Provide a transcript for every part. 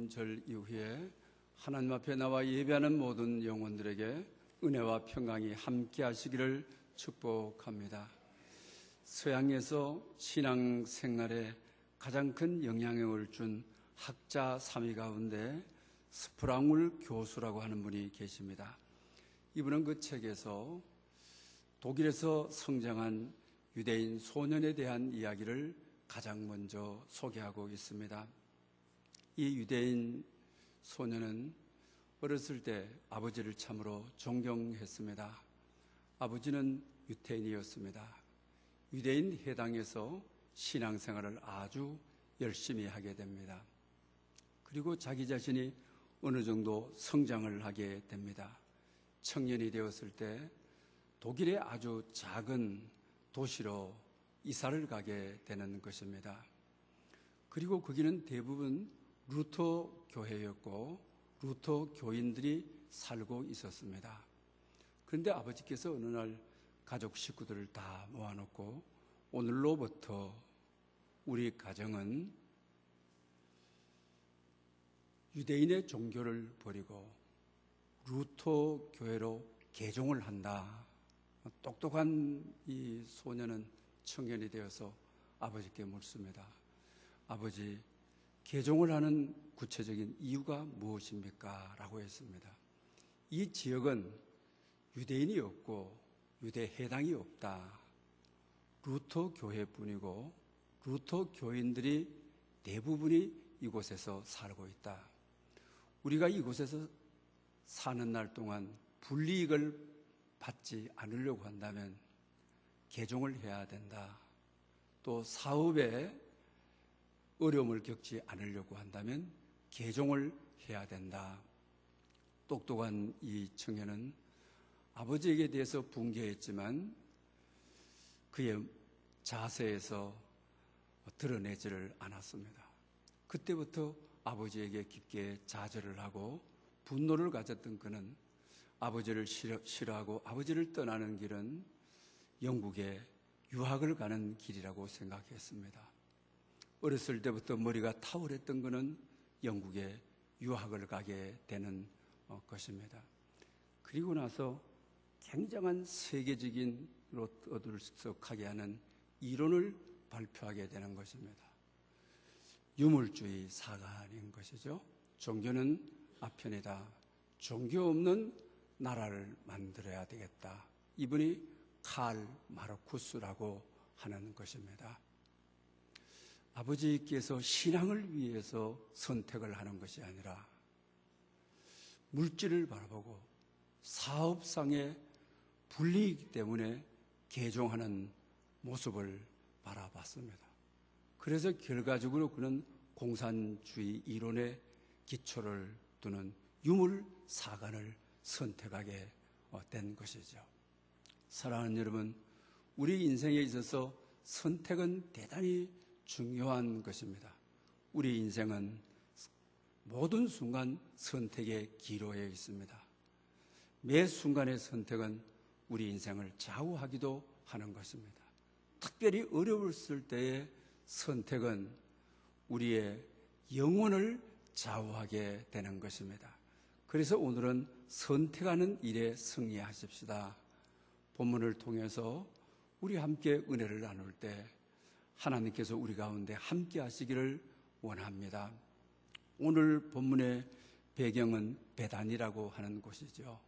절 이후에 하나님 앞에 나와 예배하는 모든 영혼들에게 은혜와 평강이 함께 하시기를 축복합니다. 서양에서 신앙생활에 가장 큰 영향력을 준 학자 3위 가운데 스프랑울 교수라고 하는 분이 계십니다. 이분은 그 책에서 독일에서 성장한 유대인 소년에 대한 이야기를 가장 먼저 소개하고 있습니다. 이 유대인 소년은 어렸을 때 아버지를 참으로 존경했습니다. 아버지는 유태인이었습니다. 유대인 회당에서 신앙생활을 아주 열심히 하게 됩니다. 그리고 자기 자신이 어느 정도 성장을 하게 됩니다. 청년이 되었을 때 독일의 아주 작은 도시로 이사를 가게 되는 것입니다. 그리고 거기는 대부분 루터 교회였고 루터 교인들이 살고 있었습니다. 그런데 아버지께서 어느 날 가족 식구들을 다 모아놓고 오늘로부터 우리 가정은 유대인의 종교를 버리고 루터 교회로 개종을 한다. 똑똑한 이 소년은 청년이 되어서 아버지께 묻습니다. 아버지, 개종을 하는 구체적인 이유가 무엇입니까? 라고 했습니다. 이 지역은 유대인이 없고 유대 회당이 없다. 루터 교회뿐이고 루터 교인들이 대부분이 이곳에서 살고 있다. 우리가 이곳에서 사는 날 동안 불이익을 받지 않으려고 한다면 개종을 해야 된다. 또 사업에 어려움을 겪지 않으려고 한다면 개종을 해야 된다. 똑똑한 이 청년은 아버지에게 대해서 분개했지만 그의 자세에서 드러내지를 않았습니다. 그때부터 아버지에게 깊게 좌절을 하고 분노를 가졌던 그는 아버지를 싫어하고 아버지를 떠나는 길은 영국에 유학을 가는 길이라고 생각했습니다. 어렸을 때부터 머리가 탁월했던 그는 영국에 유학을 가게 되는 것입니다. 그리고 나서 굉장한 세계적인 어들썩하게 하는 이론을 발표하게 되는 것입니다. 유물주의 사관인 것이죠. 종교는 아편이다. 종교 없는 나라를 만들어야 되겠다. 이분이 칼 마르쿠스라고 하는 것입니다. 아버지께서 신앙을 위해서 선택을 하는 것이 아니라 물질을 바라보고 사업상의 불리이기 때문에 개종하는 모습을 바라봤습니다. 그래서 결과적으로 그는 공산주의 이론에 기초를 두는 유물사관을 선택하게 된 것이죠. 사랑하는 여러분, 우리 인생에 있어서 선택은 대단히 중요한 것입니다. 우리 인생은 모든 순간 선택의 기로에 있습니다. 매 순간의 선택은 우리 인생을 좌우하기도 하는 것입니다. 특별히 어려웠을 때의 선택은 우리의 영혼을 좌우하게 되는 것입니다. 그래서 오늘은 선택하는 일에 승리하십시다. 본문을 통해서 우리 함께 은혜를 나눌 때 하나님께서 우리 가운데 함께 하시기를 원합니다. 오늘 본문의 배경은 베단이라고 하는 곳이죠.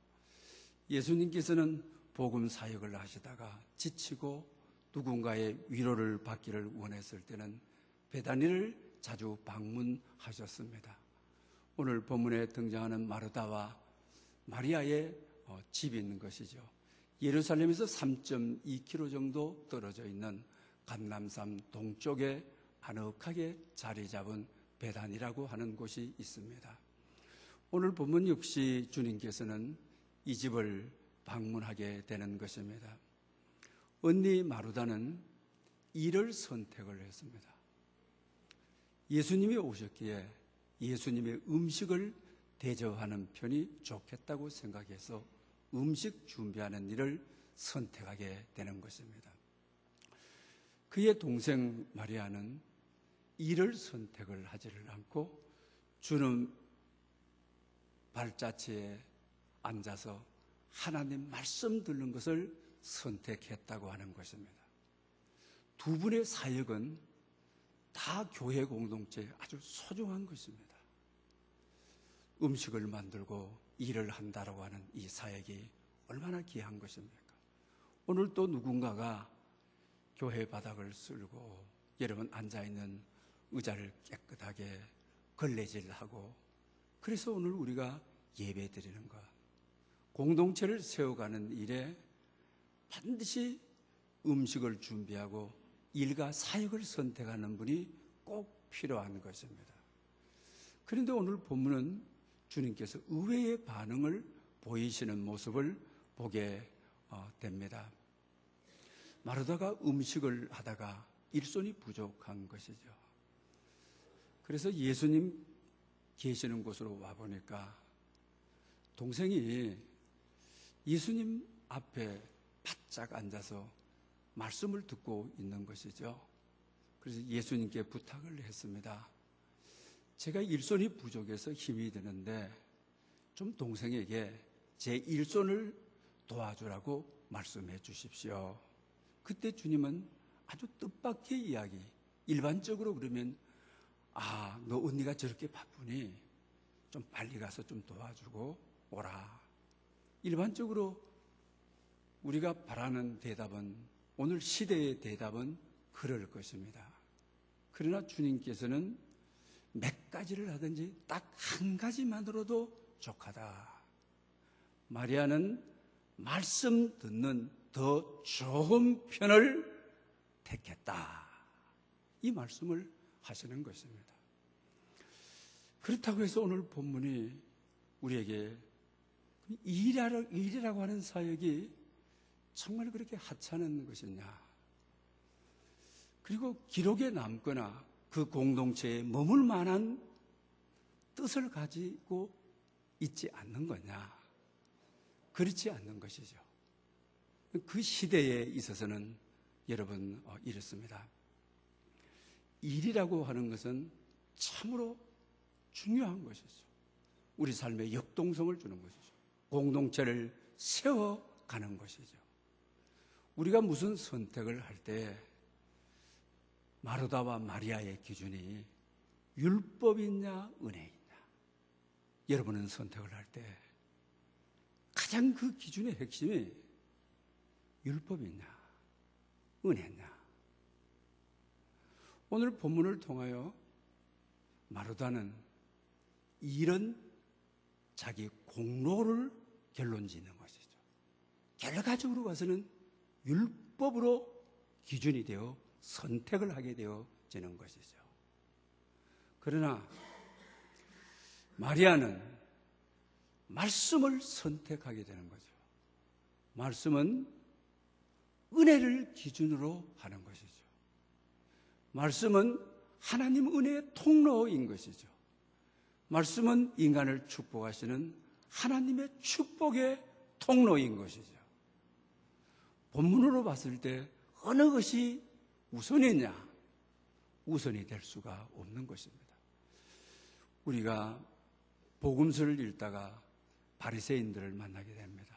예수님께서는 복음 사역을 하시다가 지치고 누군가의 위로를 받기를 원했을 때는 베다니를 자주 방문하셨습니다. 오늘 본문에 등장하는 마르다와 마리아의 집이 있는 것이죠. 예루살렘에서 3.2km 정도 떨어져 있는 감람산 동쪽에 아늑하게 자리 잡은 베단이라고 하는 곳이 있습니다. 오늘 본문 역시 주님께서는 이 집을 방문하게 되는 것입니다. 언니 마르다는 일을 선택을 했습니다. 예수님이 오셨기에 예수님의 음식을 대접하는 편이 좋겠다고 생각해서 음식 준비하는 일을 선택하게 되는 것입니다. 그의 동생 마리아는 일을 선택을 하지를 않고 주는 발자취에 앉아서 하나님 말씀 듣는 것을 선택했다고 하는 것입니다. 두 분의 사역은 다 교회 공동체에 아주 소중한 것입니다. 음식을 만들고 일을 한다라고 하는 이 사역이 얼마나 귀한 것입니까? 오늘 또 누군가가 교회 바닥을 쓸고 여러분 앉아있는 의자를 깨끗하게 걸레질하고, 그래서 오늘 우리가 예배 드리는 것, 공동체를 세워가는 일에 반드시 음식을 준비하고 일과 사역을 선택하는 분이 꼭 필요한 것입니다. 그런데 오늘 본문은 주님께서 의외의 반응을 보이시는 모습을 보게 됩니다. 마르다가 음식을 하다가 일손이 부족한 것이죠. 그래서 예수님 계시는 곳으로 와보니까 동생이 예수님 앞에 바짝 앉아서 말씀을 듣고 있는 것이죠. 그래서 예수님께 부탁을 했습니다. 제가 일손이 부족해서 힘이 드는데 좀 동생에게 제 일손을 도와주라고 말씀해 주십시오. 그때 주님은 아주 뜻밖의 이야기, 일반적으로 그러면 너 언니가 저렇게 바쁘니 좀 빨리 가서 좀 도와주고 오라. 일반적으로 우리가 바라는 대답은, 오늘 시대의 대답은 그럴 것입니다. 그러나 주님께서는 몇 가지를 하든지 딱 한 가지만으로도 족하다. 마리아는 말씀 듣는 더 좋은 편을 택했다. 이 말씀을 하시는 것입니다. 그렇다고 해서 오늘 본문이 우리에게 일이라고 하는 사역이 정말 그렇게 하찮은 것이냐, 그리고 기록에 남거나 그 공동체에 머물 만한 뜻을 가지고 있지 않는 거냐, 그렇지 않는 것이죠. 그 시대에 있어서는 여러분 이렇습니다. 일이라고 하는 것은 참으로 중요한 것이죠. 우리 삶에 역동성을 주는 것이죠. 공동체를 세워가는 것이죠. 우리가 무슨 선택을 할 때 마르다와 마리아의 기준이 율법이냐 은혜이냐, 여러분은 선택을 할 때 가장 그 기준의 핵심이 율법이냐 은혜냐. 오늘 본문을 통하여 마르다는 이런 자기 공로를 결론짓는 것이죠. 결과적으로 봐서는 율법으로 기준이 되어 선택을 하게 되어지는 것이죠. 그러나 마리아는 말씀을 선택하게 되는 거죠. 말씀은 은혜를 기준으로 하는 것이죠. 말씀은 하나님 은혜의 통로인 것이죠. 말씀은 인간을 축복하시는 하나님의 축복의 통로인 것이죠. 본문으로 봤을 때 어느 것이 우선이냐? 우선이 될 수가 없는 것입니다. 우리가 복음서를 읽다가 바리새인들을 만나게 됩니다.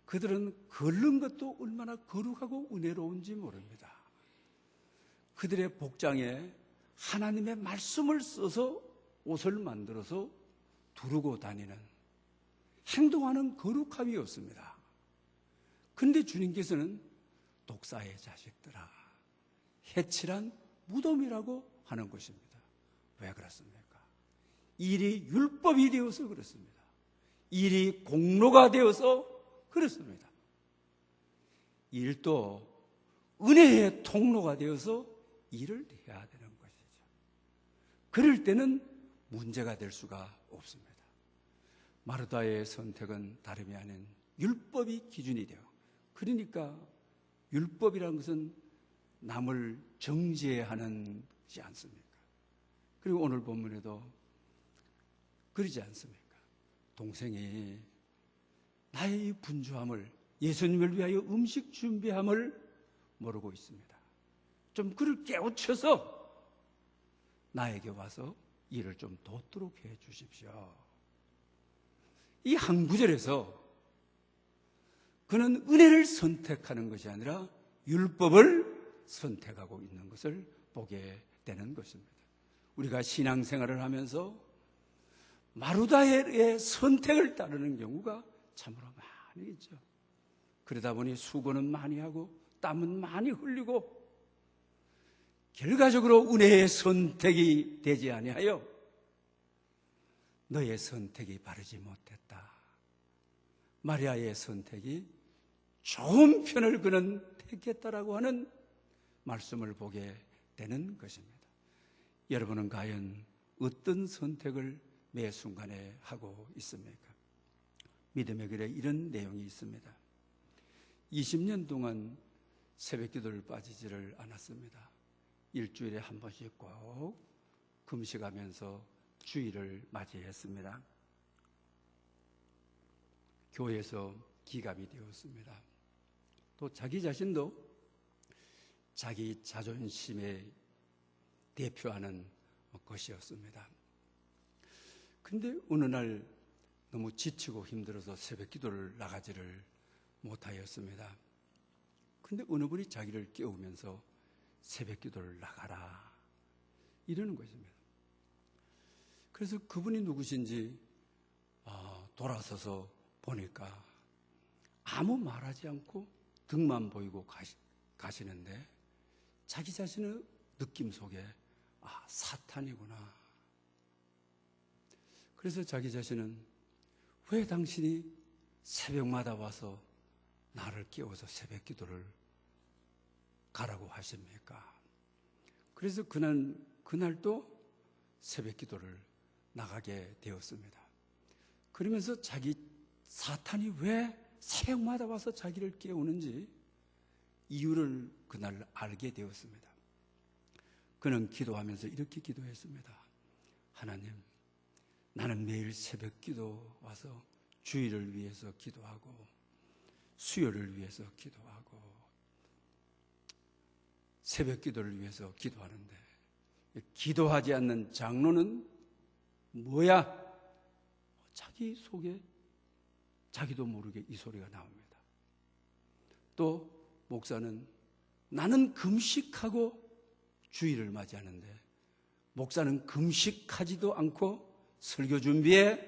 그들은 걷는 것도 얼마나 거룩하고 은혜로운지 모릅니다. 그들의 복장에 하나님의 말씀을 써서 옷을 만들어서 두르고 다니는, 행동하는 거룩함이 없습니다. 그런데 주님께서는 독사의 자식들아, 해칠한 무덤이라고 하는 것입니다. 왜 그렇습니까? 일이 율법이 되어서 그렇습니다. 일이 공로가 되어서 그렇습니다. 일도 은혜의 통로가 되어서 일을 해야 되는 것이죠. 그럴 때는 문제가 될 수가 없습니다. 마르다의 선택은 다름이 아닌 율법이 기준이 돼요. 그러니까 율법이라는 것은 남을 정죄하는 것이 않습니까? 그리고 오늘 본문에도 그러지 않습니까? 동생이 나의 이 분주함을, 예수님을 위하여 음식 준비함을 모르고 있습니다. 좀 그를 깨우쳐서 나에게 와서 일을 좀 돕도록 해 주십시오. 이 한 구절에서 그는 은혜를 선택하는 것이 아니라 율법을 선택하고 있는 것을 보게 되는 것입니다. 우리가 신앙생활을 하면서 마루다의 선택을 따르는 경우가 참으로 많이 있죠. 그러다 보니 수고는 많이 하고 땀은 많이 흘리고 결과적으로 은혜의 선택이 되지 아니하여 너의 선택이 바르지 못했다. 마리아의 선택이 좋은 편을 그는 택했다라고 하는 말씀을 보게 되는 것입니다. 여러분은 과연 어떤 선택을 매 순간에 하고 있습니까? 믿음의 글에 이런 내용이 있습니다. 20년 동안 새벽 기도를 빠지지를 않았습니다. 일주일에 한 번씩 꼭 금식하면서 주일을 맞이했습니다. 교회에서 기감이 되었습니다. 또 자기 자신도 자기 자존심에 대표하는 것이었습니다. 그런데 어느 날 너무 지치고 힘들어서 새벽 기도를 나가지를 못하였습니다. 그런데 어느 분이 자기를 깨우면서 새벽 기도를 나가라 이러는 것입니다. 그래서 그분이 누구신지 돌아서서 보니까 아무 말하지 않고 등만 보이고 가시는데 자기 자신의 느낌 속에 사탄이구나. 그래서 자기 자신은 왜 당신이 새벽마다 와서 나를 깨워서 새벽 기도를 가라고 하십니까? 그래서 그날도 새벽 기도를 나가게 되었습니다. 그러면서 사탄이 왜 새벽마다 와서 자기를 깨우는지 이유를 그날 알게 되었습니다. 그는 기도하면서 이렇게 기도했습니다. 하나님, 나는 매일 새벽 기도 와서 주일을 위해서 기도하고 수요를 위해서 기도하고 새벽 기도를 위해서 기도하는데 기도하지 않는 장로는 뭐야? 자기 속에 자기도 모르게 이 소리가 나옵니다. 또 목사는 나는 금식하고 주일을 맞이하는데 목사는 금식하지도 않고 설교 준비해.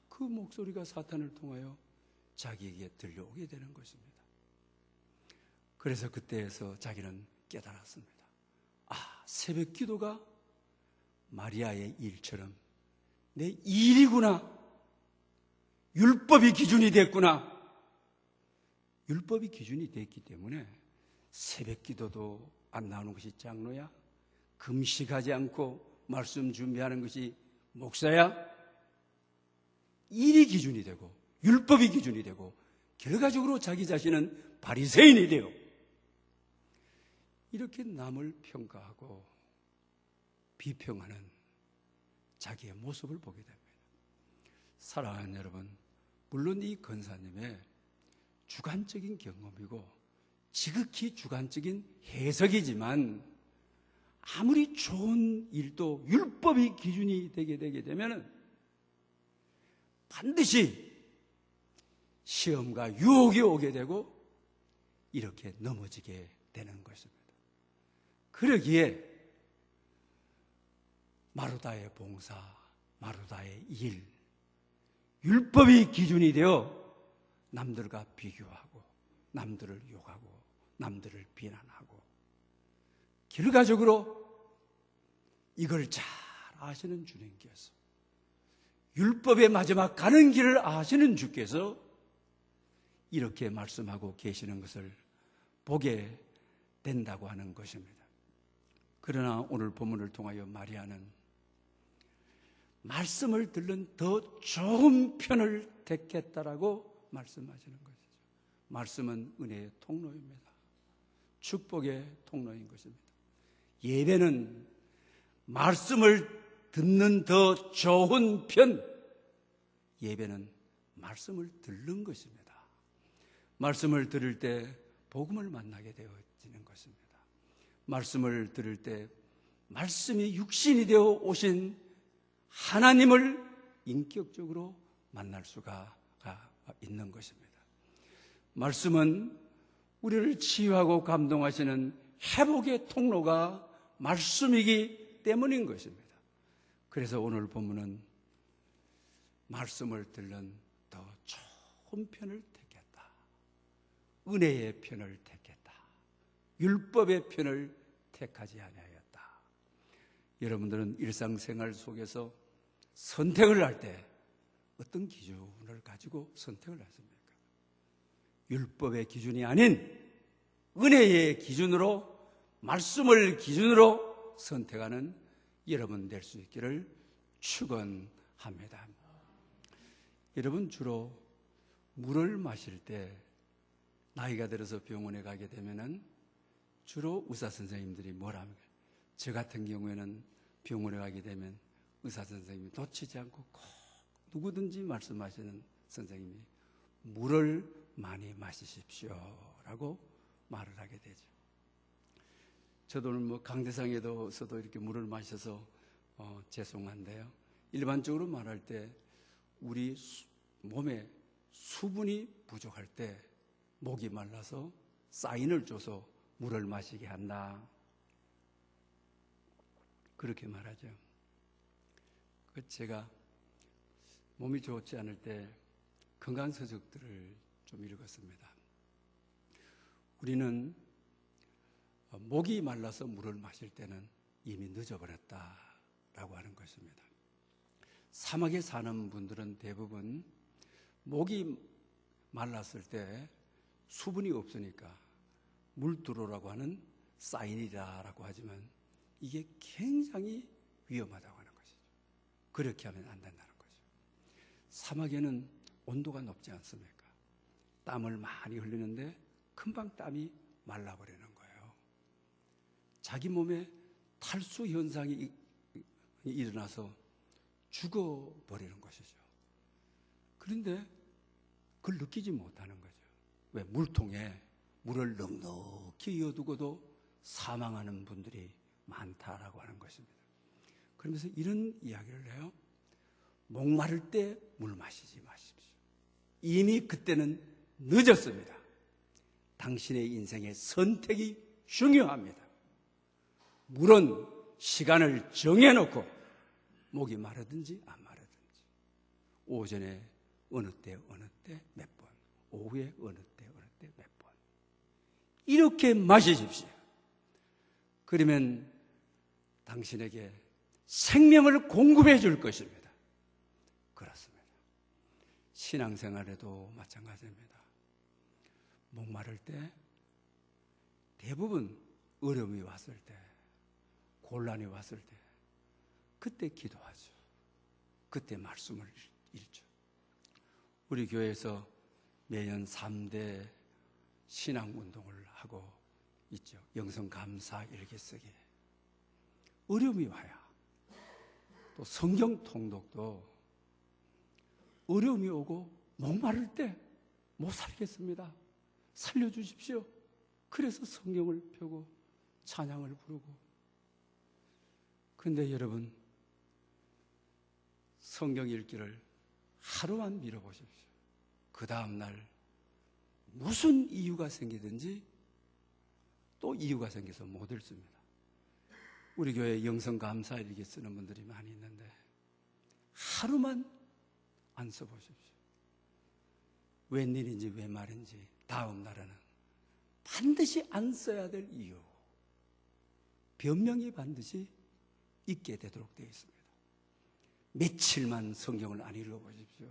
그 목소리가 사탄을 통하여 자기에게 들려오게 되는 것입니다. 그래서 그때에서 자기는 깨달았습니다. 새벽 기도가 마리아의 일처럼 내 일이구나. 율법이 기준이 됐구나. 율법이 기준이 됐기 때문에 새벽 기도도 안 나오는 것이 장로야? 금식하지 않고 말씀 준비하는 것이 목사야? 일이 기준이 되고 율법이 기준이 되고 결과적으로 자기 자신은 바리새인이 되어 이렇게 남을 평가하고 비평하는 자기의 모습을 보게 됩니다. 사랑하는 여러분, 물론 이 권사님의 주관적인 경험이고 지극히 주관적인 해석이지만 아무리 좋은 일도 율법이 기준이 되게 되면 반드시 시험과 유혹이 오게 되고 이렇게 넘어지게 되는 것입니다. 그러기에 마루다의 봉사, 마루다의 일, 율법이 기준이 되어 남들과 비교하고 남들을 욕하고 남들을 비난하고 결과적으로 이걸 잘 아시는 주님께서 율법의 마지막 가는 길을 아시는 주께서 이렇게 말씀하고 계시는 것을 보게 된다고 하는 것입니다. 그러나 오늘 본문을 통하여 마리아는 말씀을 들은 더 좋은 편을 택했다라고 말씀하시는 것이죠. 말씀은 은혜의 통로입니다. 축복의 통로인 것입니다. 예배는 말씀을 듣는 더 좋은 편, 예배는 말씀을 듣는 것입니다. 말씀을 들을 때 복음을 만나게 되어지는 것입니다. 말씀을 들을 때 말씀이 육신이 되어 오신 하나님을 인격적으로 만날 수가 있는 것입니다. 말씀은 우리를 치유하고 감동하시는 회복의 통로가 말씀이기 때문인 것입니다. 그래서 오늘 본문은 말씀을 들는 더 좋은 편을 택했다. 은혜의 편을 택했다. 율법의 편을 택하지 아니하였다. 여러분들은 일상생활 속에서 선택을 할 때 어떤 기준을 가지고 선택을 하십니까? 율법의 기준이 아닌 은혜의 기준으로, 말씀을 기준으로 선택하는 여러분 될 수 있기를 축원합니다. 여러분, 주로 물을 마실 때 나이가 들어서 병원에 가게 되면은 주로 의사 선생님들이 뭐라 합니까? 저 같은 경우에는 병원에 가게 되면 의사 선생님이 놓치지 않고 꼭 누구든지 말씀하시는 선생님이 물을 많이 마시십시오라고 말을 하게 되죠. 저도 오늘 강대상에서도 이렇게 물을 마셔서 죄송한데요. 일반적으로 말할 때 우리 몸에 수분이 부족할 때 목이 말라서 사인을 줘서 물을 마시게 한다. 그렇게 말하죠. 제가 몸이 좋지 않을 때 건강서적들을 좀 읽었습니다. 우리는 목이 말라서 물을 마실 때는 이미 늦어버렸다라고 하는 것입니다. 사막에 사는 분들은 대부분 목이 말랐을 때 수분이 없으니까 물 들어오라고 하는 사인이라고 하지만 이게 굉장히 위험하다고 하는 것이죠. 그렇게 하면 안 된다는 거죠. 사막에는 온도가 높지 않습니까? 땀을 많이 흘리는데 금방 땀이 말라버리는 거예요. 자기 몸에 탈수 현상이 일어나서 죽어버리는 것이죠. 그런데 그걸 느끼지 못하는 거죠. 왜? 물통에 물을 넉넉히 이어두고도 사망하는 분들이 많다라고 하는 것입니다. 그러면서 이런 이야기를 해요. 목마를 때 물 마시지 마십시오. 이미 그때는 늦었습니다. 당신의 인생의 선택이 중요합니다. 물은 시간을 정해놓고 목이 마르든지 안 마르든지 오전에 어느 때 몇 번, 오후에 어느 때 몇 번 이렇게 마시십시오. 그러면 당신에게 생명을 공급해 줄 것입니다. 그렇습니다. 신앙생활에도 마찬가지입니다. 목마를 때 대부분 어려움이 왔을 때, 곤란이 왔을 때 그때 기도하죠. 그때 말씀을 읽죠. 우리 교회에서 매년 3대 신앙운동을 하고 있죠. 영성감사 일기 쓰기. 어려움이 와야 또 성경 통독도 어려움이 오고 목마를 때 못 살겠습니다. 살려주십시오. 그래서 성경을 펴고 찬양을 부르고. 그런데 여러분, 성경 읽기를 하루만 미뤄보십시오. 그 다음 날 무슨 이유가 생기든지 또 이유가 생겨서 못 읽습니다. 우리 교회 영성감사 일기 쓰는 분들이 많이 있는데 하루만 안 써보십시오. 웬일인지 왜 말인지 다음 날에는 반드시 안 써야 될 이유, 변명이 반드시 있게 되도록 되어 있습니다. 며칠만 성경을 안 읽어보십시오.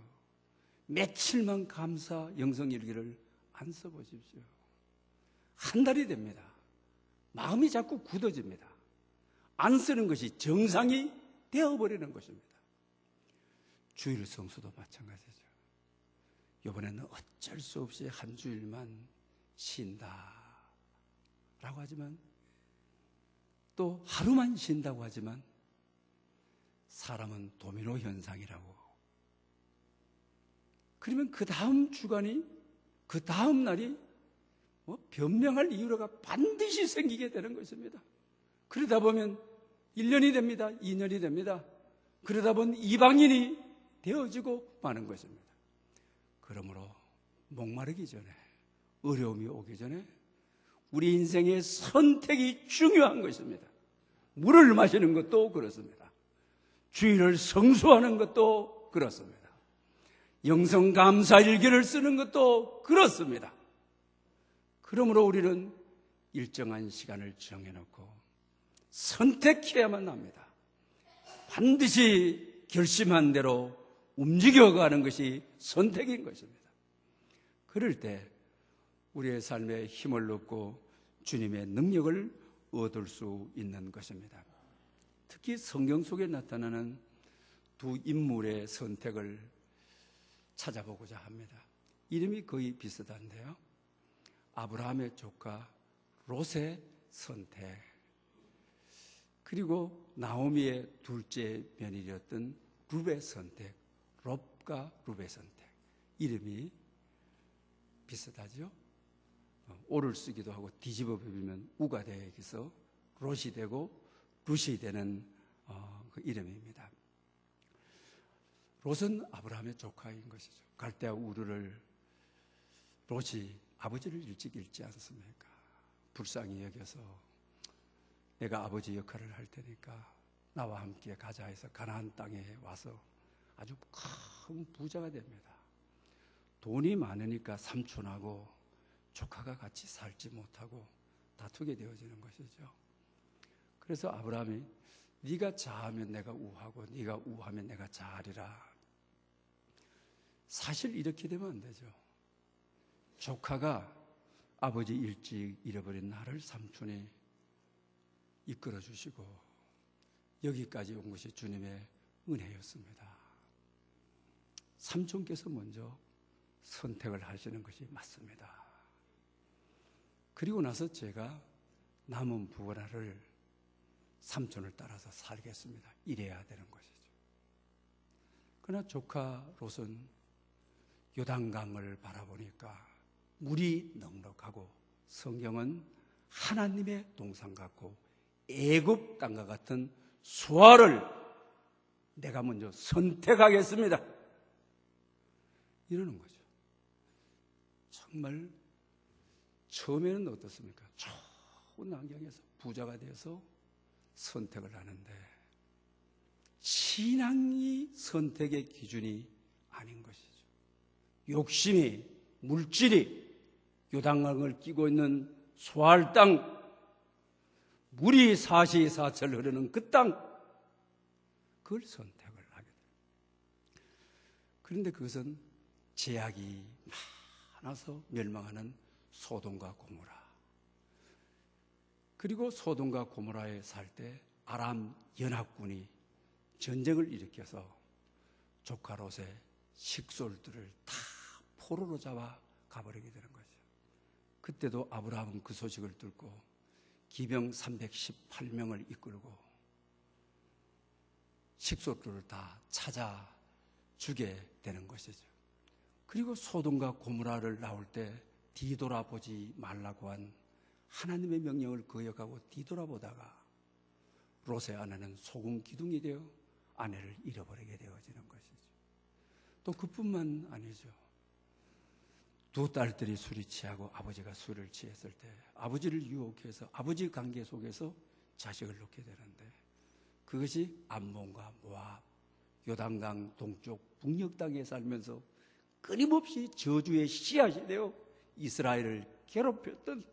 며칠만 감사 영성일기를 안 써보십시오. 한 달이 됩니다. 마음이 자꾸 굳어집니다. 안 쓰는 것이 정상이 되어버리는 것입니다. 주일 성수도 마찬가지죠. 이번에는 어쩔 수 없이 한 주일만 쉰다 라고 하지만, 또 하루만 쉰다고 하지만 사람은 도미노 현상이라고. 그러면 그 다음 주간이, 그 다음 날이 변명할 이유가 반드시 생기게 되는 것입니다. 그러다 보면 1년이 됩니다. 2년이 됩니다. 그러다 보니 이방인이 되어지고 마는 것입니다. 그러므로 목마르기 전에, 어려움이 오기 전에 우리 인생의 선택이 중요한 것입니다. 물을 마시는 것도 그렇습니다. 주일을 성수하는 것도 그렇습니다. 영성감사일기를 쓰는 것도 그렇습니다. 그러므로 우리는 일정한 시간을 정해놓고 선택해야만 합니다. 반드시 결심한 대로 움직여가는 것이 선택인 것입니다. 그럴 때 우리의 삶에 힘을 얻고 주님의 능력을 얻을 수 있는 것입니다. 특히 성경 속에 나타나는 두 인물의 선택을 찾아보고자 합니다. 이름이 거의 비슷한데요. 아브라함의 조카 롯의 선택, 그리고 나오미의 둘째 며느리였던 룻의 선택, 롭과 룻의 선택. 이름이 비슷하죠? 오를 쓰기도 하고 뒤집어 비비면 우가 되어서 롯이 되고 룻이 되는 그 이름입니다. 롯은 아브라함의 조카인 것이죠. 갈대아 우르를 롯이 아버지를 일찍 잃지 않습니까? 불쌍히 여겨서 내가 아버지 역할을 할 테니까 나와 함께 가자 해서 가나안 땅에 와서 아주 큰 부자가 됩니다. 돈이 많으니까 삼촌하고 조카가 같이 살지 못하고 다투게 되어지는 것이죠. 그래서 아브라함이 네가 자하면 내가 우하고 네가 우하면 내가 자하리라. 사실 이렇게 되면 안 되죠. 조카가 아버지 일찍 잃어버린 나를 삼촌이 이끌어 주시고 여기까지 온 것이 주님의 은혜였습니다. 삼촌께서 먼저 선택을 하시는 것이 맞습니다. 그리고 나서 제가 남은 부하를 삼촌을 따라서 살겠습니다. 이래야 되는 것이죠. 그러나 조카 롯은 요단강을 바라보니까 물이 넉넉하고 성경은 하나님의 동산 같고 애굽 땅과 같은 수아를 내가 먼저 선택하겠습니다. 이러는 거죠. 정말 처음에는 어떻습니까? 좋은 환경에서 부자가 되어서 선택을 하는데 신앙이 선택의 기준이 아닌 것이죠. 욕심이, 물질이 요단강을 끼고 있는 수알 땅, 물이 사시사철 흐르는 그 땅, 그걸 선택을 하게 됩니다. 그런데 그것은 제약이 많아서 멸망하는 소돔과 고모라, 그리고 소돔과 고모라에 살 때 아람 연합군이 전쟁을 일으켜서 조카 롯의 식솔들을 다 포로로 잡아 가버리게 되는 거죠. 그때도 아브라함은 그 소식을 듣고 기병 318명을 이끌고 식솔들을 다 찾아 주게 되는 것이죠. 그리고 소돔과 고모라를 나올 때 뒤돌아보지 말라고 한 하나님의 명령을 거역하고 뒤돌아보다가 롯의 아내는 소금 기둥이 되어 아내를 잃어버리게 되어지는 것이죠. 또 그뿐만 아니죠. 두 딸들이 술이 취하고 아버지가 술을 취했을 때 아버지를 유혹해서 아버지 관계 속에서 자식을 낳게 되는데 그것이 암몬과 모압, 요단강 동쪽 북녘 땅에 살면서 끊임없이 저주의 씨앗이 되어 이스라엘을 괴롭혔던,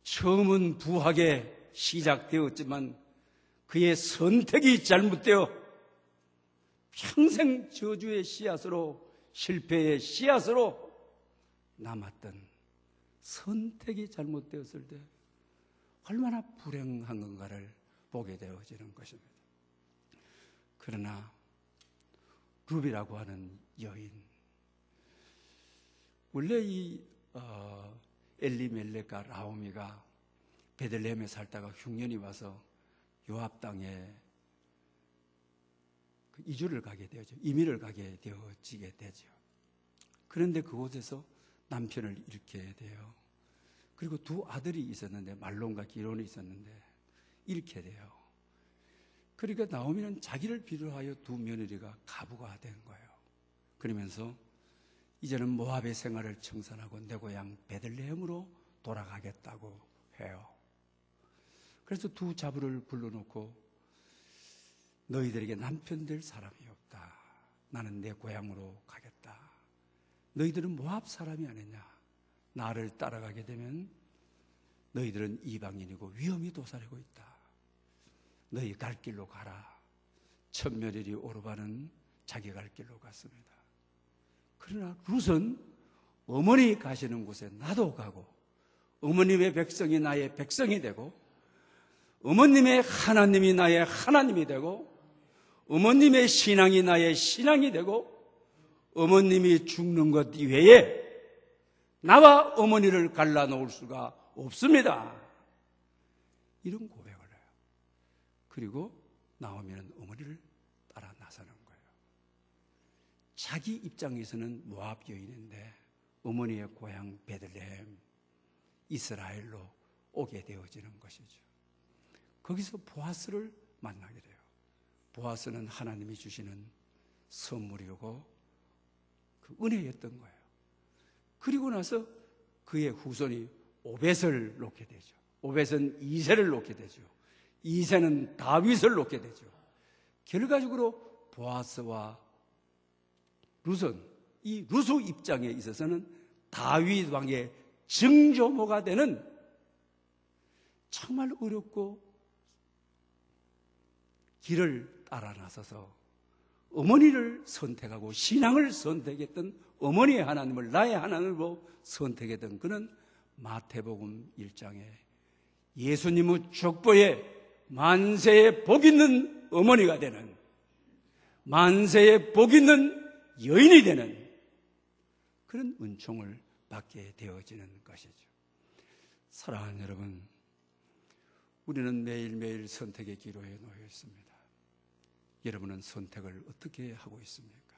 처음은 부하게 시작되었지만 그의 선택이 잘못되어 평생 저주의 씨앗으로, 실패의 씨앗으로 남았던, 선택이 잘못되었을 때 얼마나 불행한 건가를 보게 되어지는 것입니다. 그러나 룻이라고 하는 여인, 원래 이 엘리멜렉과 라오미가 베들레헴에 살다가 흉년이 와서 요압 땅에 이주를 가게 되죠. 이민을 가게 되어지게 되죠. 그런데 그곳에서 남편을 잃게 돼요. 그리고 두 아들이 있었는데 말론과 기론이 있었는데 잃게 돼요. 그러니까 나오미는 자기를 필요하여 두 며느리가 가부가 된 거예요. 그러면서 이제는 모압의 생활을 청산하고 내 고향 베들레헴으로 돌아가겠다고 해요. 그래서 두 자부를 불러놓고 너희들에게 남편 될 사람이 없다. 나는 내 고향으로 가겠다. 너희들은 모압 사람이 아니냐. 나를 따라가게 되면 너희들은 이방인이고 위험이 도사리고 있다. 너희 갈 길로 가라. 첫며느리 오르바는 자기 갈 길로 갔습니다. 그러나 룻은 어머니 가시는 곳에 나도 가고 어머님의 백성이 나의 백성이 되고 어머님의 하나님이 나의 하나님이 되고 어머님의 신앙이 나의 신앙이 되고 어머님이 죽는 것 이외에 나와 어머니를 갈라놓을 수가 없습니다. 이런 고백을 해요. 그리고 나오미는 어머니를 따라 나서는 거예요. 자기 입장에서는 모압 여인인데 어머니의 고향 베들레헴 이스라엘로 오게 되어지는 것이죠. 거기서 보아스를 만나게 돼요. 보아스는 하나님이 주시는 선물이고 그 은혜였던 거예요. 그리고 나서 그의 후손이 오벳을 놓게 되죠. 오벳은 이새를 놓게 되죠. 이새는 다윗을 놓게 되죠. 결과적으로 보아스와 룻은 이 룻의 입장에 있어서는 다윗 왕의 증조모가 되는 정말 어렵고 길을 따라 나서서 어머니를 선택하고 신앙을 선택했던 어머니의 하나님을 나의 하나님으로 선택했던 그는 마태복음 1장에 예수님의 족보에 만세에 복 있는 어머니가 되는 만세에 복 있는 여인이 되는 그런 은총을 받게 되어지는 것이죠. 사랑하는 여러분, 우리는 매일매일 선택의 기로에 놓여 있습니다. 여러분은 선택을 어떻게 하고 있습니까?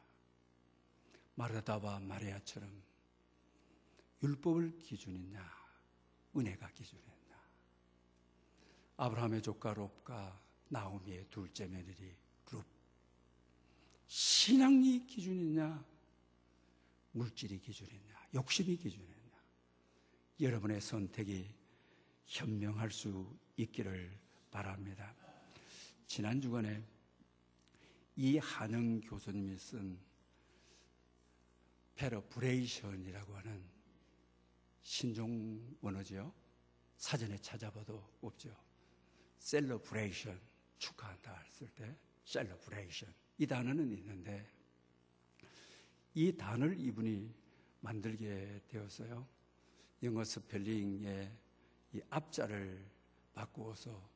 마르다와 마리아처럼 율법을 기준이냐, 은혜가 기준이냐? 아브라함의 조카 롭과 나오미의 둘째 며느리 룻, 신앙이 기준이냐, 물질이 기준이냐, 욕심이 기준이냐? 여러분의 선택이 현명할 수 있기를 바랍니다. 지난 주간에 이한영 교수님이 쓴 페러브레이션이라고 하는 신종 원어지요. 사전에 찾아봐도 없죠. 셀러브레이션, 축하한다 했을 때 셀러브레이션, 이 단어는 있는데 이 단어를 이분이 만들게 되었어요. 영어 스펠링의 이 앞자를 바꾸어서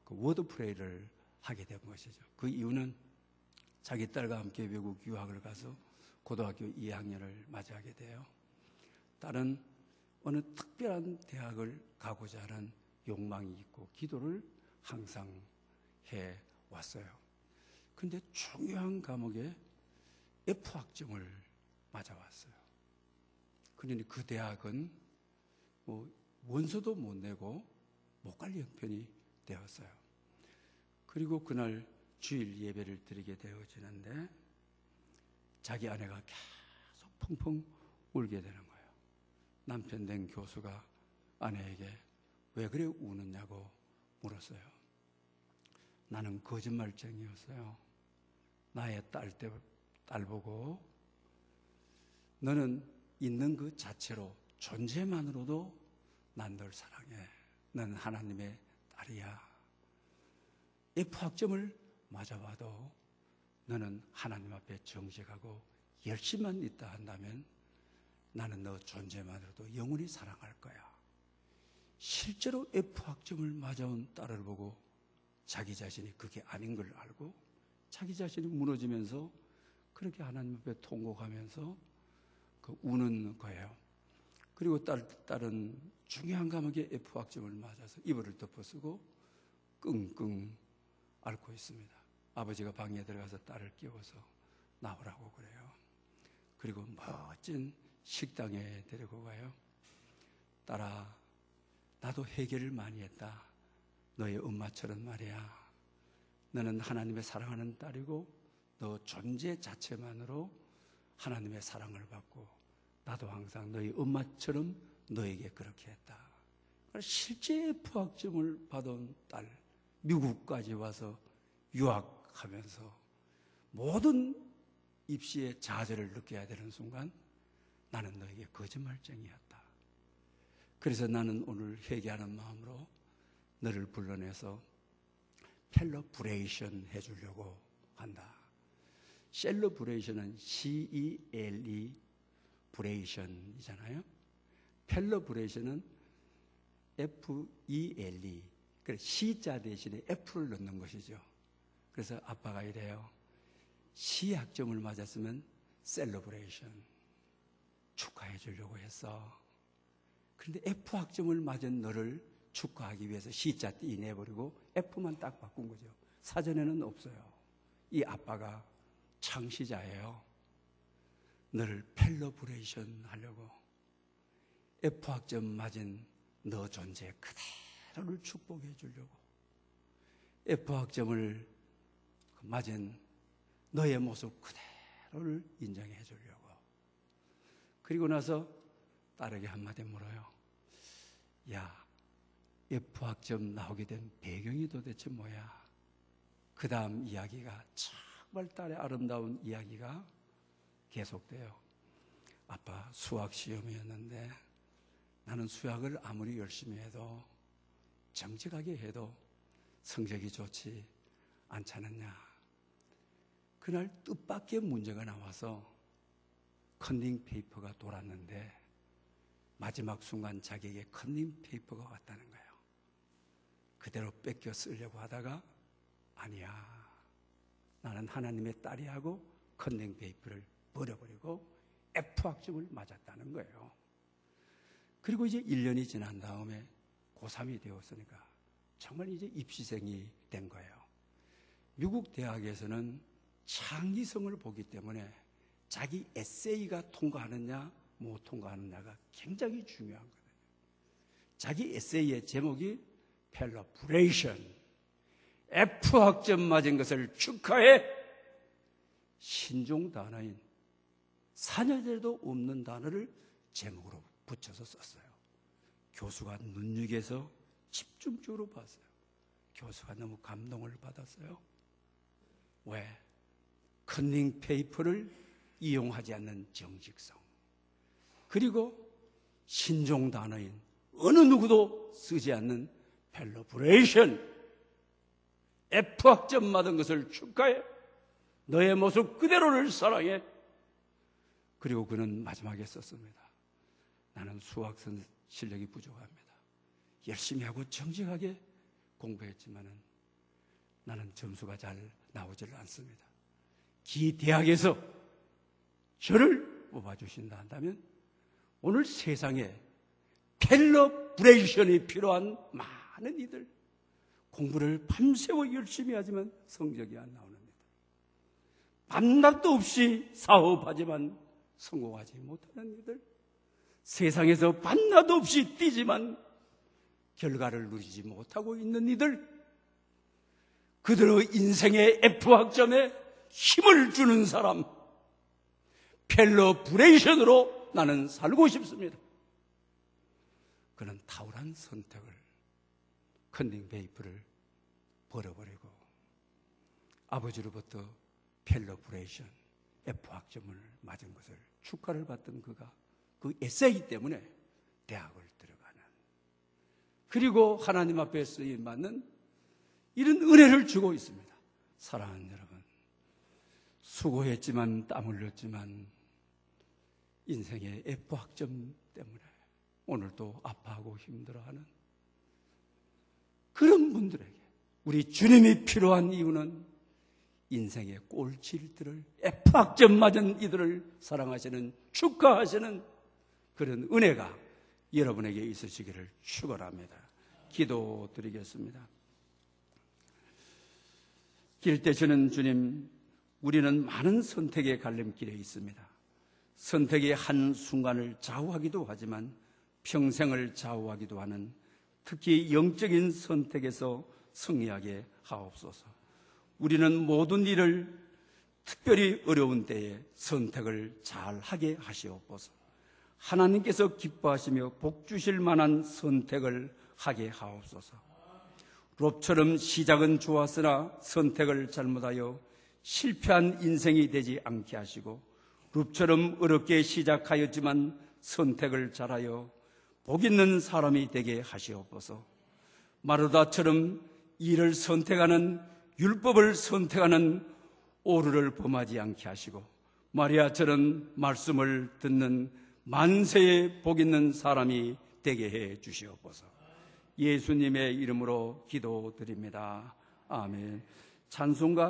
그 워드플레이를 하게 된 것이죠. 그 이유는 자기 딸과 함께 외국 유학을 가서 고등학교 2학년을 맞이하게 돼요. 딸은 어느 특별한 대학을 가고자 하는 욕망이 있고 기도를 항상 해왔어요. 그런데 중요한 과목에 F학점을 맞아왔어요. 그러니 그 대학은 원서도 못 내고 못 갈 형편이 되었어요. 그리고 그날 주일 예배를 드리게 되어지는데 자기 아내가 계속 펑펑 울게 되는 거예요. 남편 된 교수가 아내에게 왜 그래 우느냐고 물었어요. 나는 거짓말쟁이였어요. 나의 딸 보고 너는 있는 그 자체로 존재만으로도 난 널 사랑해. 넌 하나님의 딸이야. F학점을 맞아봐도 너는 하나님 앞에 정직하고 열심만 있다 한다면 나는 너 존재만으로도 영원히 사랑할 거야. 실제로 F학점을 맞아온 딸을 보고 자기 자신이 그게 아닌 걸 알고 자기 자신이 무너지면서 그렇게 하나님 앞에 통곡하면서 우는 거예요. 그리고 딸은 중요한 과목에 F학점을 맞아서 이불을 덮어쓰고 끙끙 앓고 있습니다. 아버지가 방에 들어가서 딸을 깨워서 나오라고 그래요. 그리고 멋진 식당에 데리고 가요. 딸아, 나도 회개를 많이 했다. 너의 엄마처럼 말이야. 너는 하나님의 사랑하는 딸이고 너 존재 자체만으로 하나님의 사랑을 받고 나도 항상 너희 엄마처럼 너에게 그렇게 했다. 실제 F학점을 받은 딸, 미국까지 와서 유학하면서 모든 입시의 좌절을 느껴야 되는 순간 나는 너에게 거짓말쟁이였다. 그래서 나는 오늘 회개하는 마음으로 너를 불러내서 펠러브레이션 해주려고 한다. 셀러브레이션은 C-E-L-E 브레이션이잖아요. 펠러브레이션은 F-E-L-E. 그래, C자 대신에 F를 넣는 것이죠. 그래서 아빠가 이래요. C학점을 맞았으면 셀러브레이션 축하해 주려고 했어. 그런데 F학점을 맞은 너를 축하하기 위해서 C자 띠 내버리고 F만 딱 바꾼 거죠. 사전에는 없어요. 이 아빠가 창시자예요. 너를 펠러브레이션 하려고 F학점 맞은 너 존재 그대로를 축복해 주려고 F학점을 맞은 너의 모습 그대로를 인정해 주려고. 그리고 나서 딸에게 한마디 물어요. 야, F학점 나오게 된 배경이 도대체 뭐야? 그 다음 이야기가 정말 딸의 아름다운 이야기가 계속돼요. 아빠, 수학 시험이었는데 나는 수학을 아무리 열심히 해도 정직하게 해도 성적이 좋지 않잖느냐. 그날 뜻밖의 문제가 나와서 컨닝 페이퍼가 돌았는데 마지막 순간 자기에게 컨닝 페이퍼가 왔다는 거예요. 그대로 뺏겨 쓰려고 하다가 아니야. 나는 하나님의 딸이 하고 컨닝 페이퍼를 버려버리고 F학점을 맞았다는 거예요. 그리고 이제 1년이 지난 다음에 고3이 되었으니까 정말 이제 입시생이 된 거예요. 미국 대학에서는 창의성을 보기 때문에 자기 에세이가 통과하느냐 못 통과하느냐가 굉장히 중요한 거예요. 자기 에세이의 제목이 펠러브레이션, F학점 맞은 것을 축하해. 신종 단어인 4년에도 없는 단어를 제목으로 붙여서 썼어요. 교수가 눈여겨서 집중적으로 봤어요. 교수가 너무 감동을 받았어요. 왜? 컨닝 페이퍼를 이용하지 않는 정직성, 그리고 신종 단어인 어느 누구도 쓰지 않는 펠러브레이션, F학점 받은 것을 축하해. 너의 모습 그대로를 사랑해. 그리고 그는 마지막에 썼습니다. 나는 수학 실력이 부족합니다. 열심히 하고 정직하게 공부했지만은 나는 점수가 잘 나오질 않습니다. 기 대학에서 저를 뽑아주신다 한다면 오늘 세상에 펠러브레이션이 필요한 많은 이들, 공부를 밤새워 열심히 하지만 성적이 안 나오는 이들, 밤낮도 없이 사업하지만 성공하지 못하는 이들, 세상에서 밤낮 없이 뛰지만 결과를 누리지 못하고 있는 이들, 그들의 인생의 F학점에 힘을 주는 사람, 펠러브레이션으로 나는 살고 싶습니다. 그는 탁월한 선택을, 컨닝 페이퍼를 버려버리고 아버지로부터 펠러브레이션, F학점을 맞은 것을 축하를 받던 그가 그 에세이 때문에 대학을 들어가는, 그리고 하나님 앞에 쓰임받는 이런 은혜를 주고 있습니다. 사랑하는 여러분, 수고했지만 땀 흘렸지만 인생의 F학점 때문에 오늘도 아파하고 힘들어하는 그런 분들에게 우리 주님이 필요한 이유는 인생의 꼴찌들을, F학점 맞은 이들을 사랑하시는, 축하하시는 그런 은혜가 여러분에게 있으시기를 축원합니다. 기도드리겠습니다. 길 되시는 주님, 우리는 많은 선택의 갈림길에 있습니다. 선택의 한순간을 좌우하기도 하지만 평생을 좌우하기도 하는 특히 영적인 선택에서 승리하게 하옵소서. 우리는 모든 일을 특별히 어려운 때에 선택을 잘 하게 하시옵소서. 하나님께서 기뻐하시며 복 주실 만한 선택을 하게 하옵소서. 롭처럼 시작은 좋았으나 선택을 잘못하여 실패한 인생이 되지 않게 하시고, 롭처럼 어렵게 시작하였지만 선택을 잘하여 복 있는 사람이 되게 하시옵소서. 마르다처럼 일을 선택하는, 율법을 선택하는 오류를 범하지 않게 하시고, 마리아처럼 말씀을 듣는 만세의 복 있는 사람이 되게 해 주시옵소서. 예수님의 이름으로 기도드립니다. 아멘. 찬송가